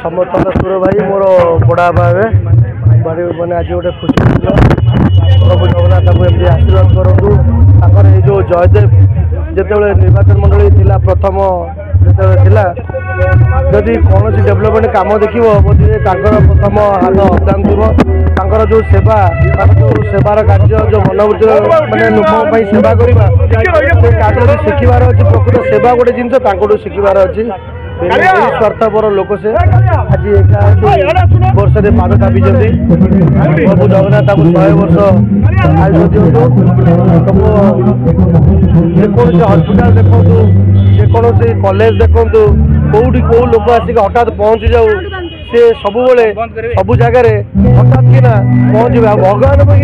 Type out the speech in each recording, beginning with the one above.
समर्थन सुर भाई मोर बड़ा भावे बाड़ी मैंने आज गोटे खुशी प्रभु जगन्नाथ एमती आशीर्वाद करूँ जो जयदेव जिते निर्वाचन मंडली थिला प्रथम जिते जदि कौन डेभलपमेंट कम देखो बोधे प्रथम हाथ अवदान थी जो सेवा जो सेवार कार्य जो मनोवृत्ति मैंने लोक सेवा करवा से कार्य शिखबार अच्छी प्रकृत सेवा गोटे जिन शिखबार अच्छी स्वार्थपर लोक से आज वर्ष पाद दाबी प्रभु जगन्नाथ 100 वर्ष आयुष दिंतु जेकोसी हस्पिटाल देखु जेकोसी कॉलेज देखु कौटी कौ लोक आसिक हठात पहुँची जाऊ से सबु सबु जगार हठात कि पहुँच भगवान को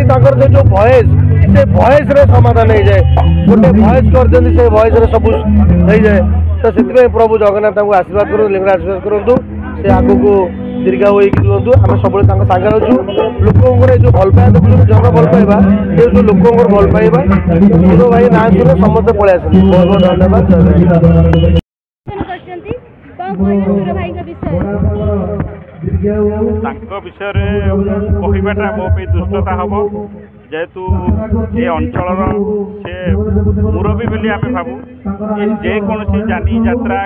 जो भयस से भयस समाधान हो जाए गोटे भयस कर से भयस सब हो जाए तो से प्रभु जगन्नाथ आशीर्वाद करूँ लिंग आशीर्वाद करूँ से आग को दीर्घा रुहतु आम सब सागर अच्छु लोक जो भल पाया देखुन जन भल पाइबा ये जो लोक भल पाइबा सुर भाई ना सुन समस्त पलि आस बहुत बहुत धन्यवाद। विषय कहवाटा मो दुष्टता हम जेहेतु ये अंचल से मुरबी बोली आम भावु जेकोसी जानी यात्रा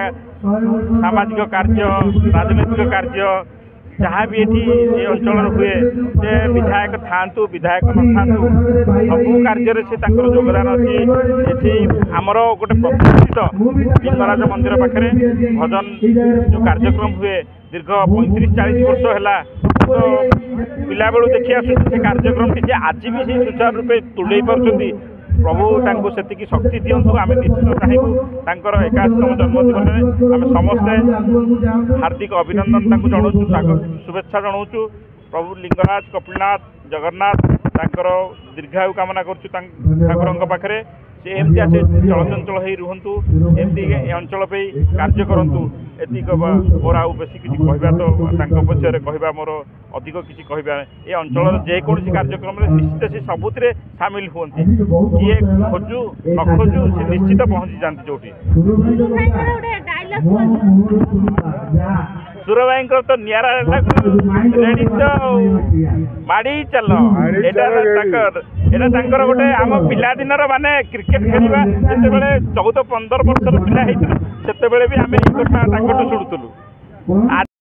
सामाजिक कार्य राजनैतिक कार्य जहाँ भी ये अंचल हुए से विधायक थांतु विधायक न सबू कार्य से योगदान अच्छी आमर गोटे प्रतिष्ठित लिंगराज मंदिर पाखे भजन जो कार्यक्रम हुए दीर्घ 35-40 वर्ष है तो पिला बेलू देखी आसु कार्यक्रम टी आज भी से सुचारू रूपे तुले पार्टी प्रभु से शक्ति दिंतु आम निश्चित चाहूँ 81तम जन्मदिन में आम समस्ते हार्दिक अभिनंदन जनाऊँ शुभेच्छा जनाऊँ प्रभु लिंगराज कपिलनाथ जगन्नाथ दीर्घायु कामना करूँ पाखे से एमती आसे चलचंचल हो रुहतु एमती अंचल पे कार्य करूँ एतिक मोर आउ बेसी किसी कहवा तो पक्षर कहवा मोर अधिक किसी कहवा ये अंचल जेकोसी कार्यक्रम निश्चित से सबुत सामिल हूँ किए खोजु न खोजु से निश्चित पहुँची जाती जो सुर भाई तो निरा रेडी तो माड़ी चल एटा गोटे आम पिलादिन माने क्रिकेट खेलवा जिते 14-15 वर्षर पिला होते भी आम शुणुलु।